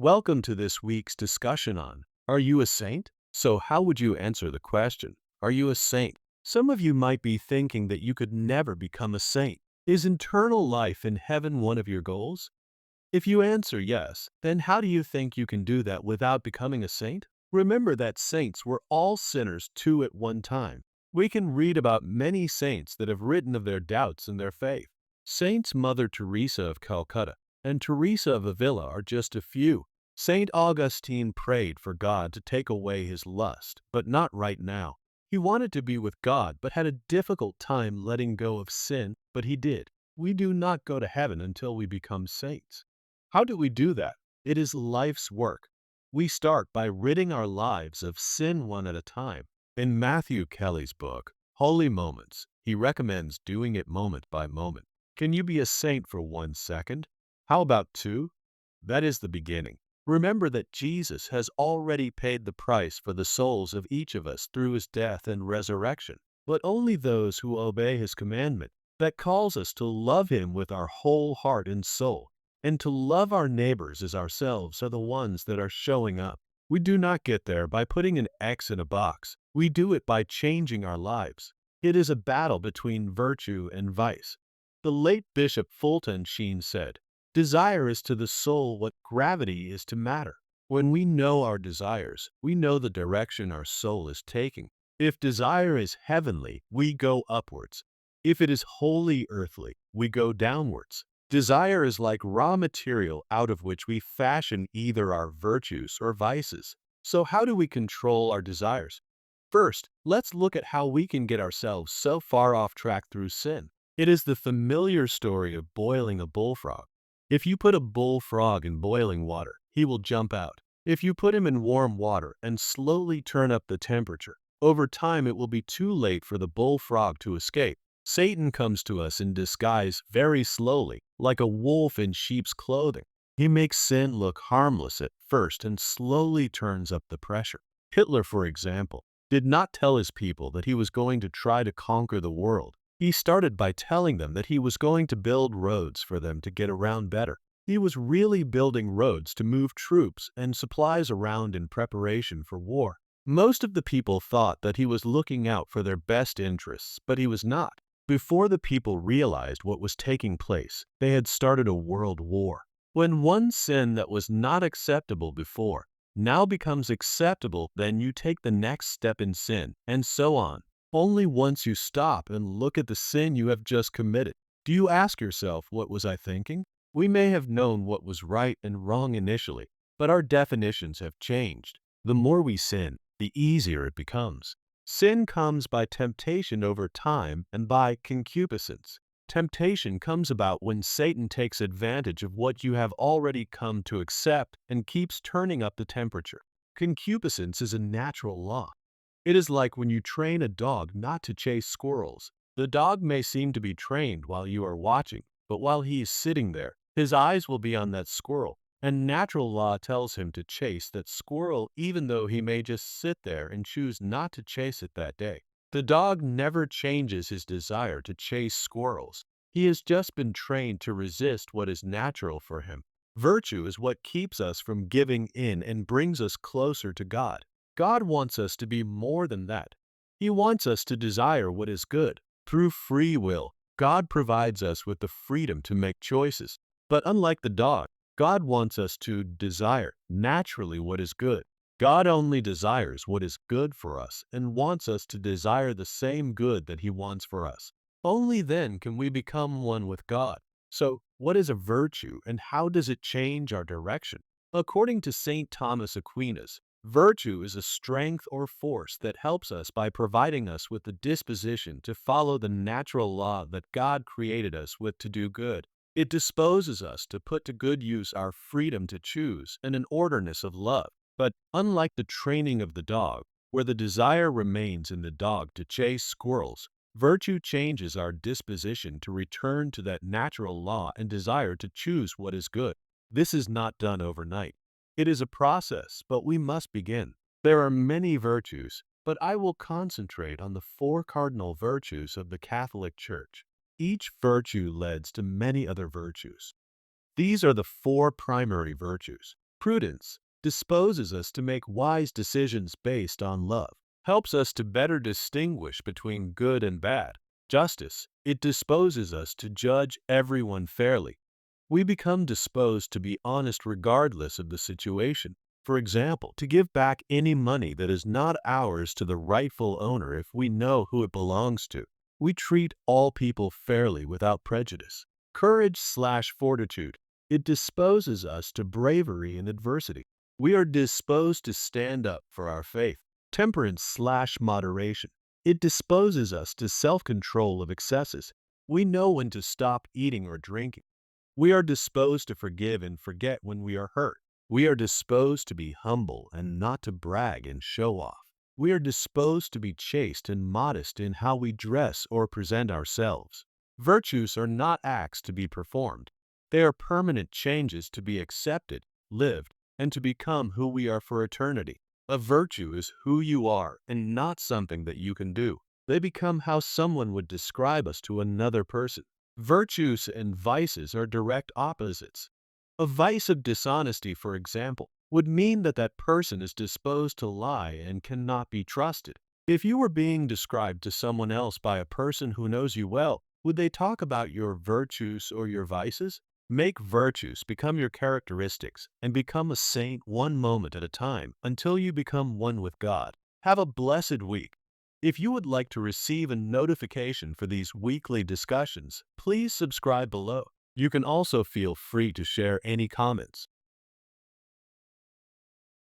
Welcome to this week's discussion on Are you a saint? So, how would you answer the question, Are you a saint? Some of you might be thinking that you could never become a saint. Is eternal life in heaven one of your goals? If you answer yes, then how do you think you can do that without becoming a saint? Remember that saints were all sinners too at one time. We can read about many saints that have written of their doubts in their faith. Saints Mother Teresa of Calcutta and Teresa of Avila are just a few. Saint Augustine prayed for God to take away his lust, but not right now. He wanted to be with God but had a difficult time letting go of sin, but he did. We do not go to heaven until we become saints. How do we do that? It is life's work. We start by ridding our lives of sin one at a time. In Matthew Kelly's book, Holy Moments, he recommends doing it moment by moment. Can you be a saint for 1 second? How about two? That is the beginning. Remember that Jesus has already paid the price for the souls of each of us through his death and resurrection, but only those who obey his commandment that calls us to love him with our whole heart and soul, and to love our neighbors as ourselves are the ones that are showing up. We do not get there by putting an X in a box. We do it by changing our lives. It is a battle between virtue and vice. The late Bishop Fulton Sheen said, Desire is to the soul what gravity is to matter. When we know our desires, we know the direction our soul is taking. If desire is heavenly, we go upwards. If it is wholly earthly, we go downwards. Desire is like raw material out of which we fashion either our virtues or vices. So how do we control our desires? First, let's look at how we can get ourselves so far off track through sin. It is the familiar story of boiling a bullfrog. If you put a bullfrog in boiling water, he will jump out. If you put him in warm water and slowly turn up the temperature, over time it will be too late for the bullfrog to escape. Satan comes to us in disguise very slowly, like a wolf in sheep's clothing. He makes sin look harmless at first and slowly turns up the pressure. Hitler, for example, did not tell his people that he was going to try to conquer the world. He started by telling them that he was going to build roads for them to get around better. He was really building roads to move troops and supplies around in preparation for war. Most of the people thought that he was looking out for their best interests, but he was not. Before the people realized what was taking place, they had started a world war. When one sin that was not acceptable before now becomes acceptable, then you take the next step in sin, and so on. Only once you stop and look at the sin you have just committed, do you ask yourself, what was I thinking? We may have known what was right and wrong initially, but our definitions have changed. The more we sin, the easier it becomes. Sin comes by temptation over time and by concupiscence. Temptation comes about when Satan takes advantage of what you have already come to accept and keeps turning up the temperature. Concupiscence is a natural law. It is like when you train a dog not to chase squirrels. The dog may seem to be trained while you are watching, but while he is sitting there, his eyes will be on that squirrel, and natural law tells him to chase that squirrel even though he may just sit there and choose not to chase it that day. The dog never changes his desire to chase squirrels. He has just been trained to resist what is natural for him. Virtue is what keeps us from giving in and brings us closer to God. God wants us to be more than that. He wants us to desire what is good. Through free will, God provides us with the freedom to make choices. But unlike the dog, God wants us to desire naturally what is good. God only desires what is good for us and wants us to desire the same good that he wants for us. Only then can we become one with God. So, what is a virtue and how does it change our direction? According to St. Thomas Aquinas, virtue is a strength or force that helps us by providing us with the disposition to follow the natural law that God created us with to do good. It disposes us to put to good use our freedom to choose and an orderness of love. But unlike the training of the dog, where the desire remains in the dog to chase squirrels, virtue changes our disposition to return to that natural law and desire to choose what is good. This is not done overnight. It is a process, but we must begin. There are many virtues, but I will concentrate on the 4 cardinal virtues of the Catholic Church. Each virtue leads to many other virtues. These are the 4 primary virtues. Prudence disposes us to make wise decisions based on love, helps us to better distinguish between good and bad. Justice, it disposes us to judge everyone fairly. We become disposed to be honest regardless of the situation. For example, to give back any money that is not ours to the rightful owner if we know who it belongs to. We treat all people fairly without prejudice. Courage/fortitude, it disposes us to bravery in adversity. We are disposed to stand up for our faith. Temperance/moderation, it disposes us to self-control of excesses. We know when to stop eating or drinking. We are disposed to forgive and forget when we are hurt. We are disposed to be humble and not to brag and show off. We are disposed to be chaste and modest in how we dress or present ourselves. Virtues are not acts to be performed. They are permanent changes to be accepted, lived, and to become who we are for eternity. A virtue is who you are and not something that you can do. They become how someone would describe us to another person. Virtues and vices are direct opposites. A vice of dishonesty, for example, would mean that that person is disposed to lie and cannot be trusted. If you were being described to someone else by a person who knows you well, would they talk about your virtues or your vices? Make virtues become your characteristics and become a saint one moment at a time until you become one with God. Have a blessed week. If you would like to receive a notification for these weekly discussions, please subscribe below. You can also feel free to share any comments.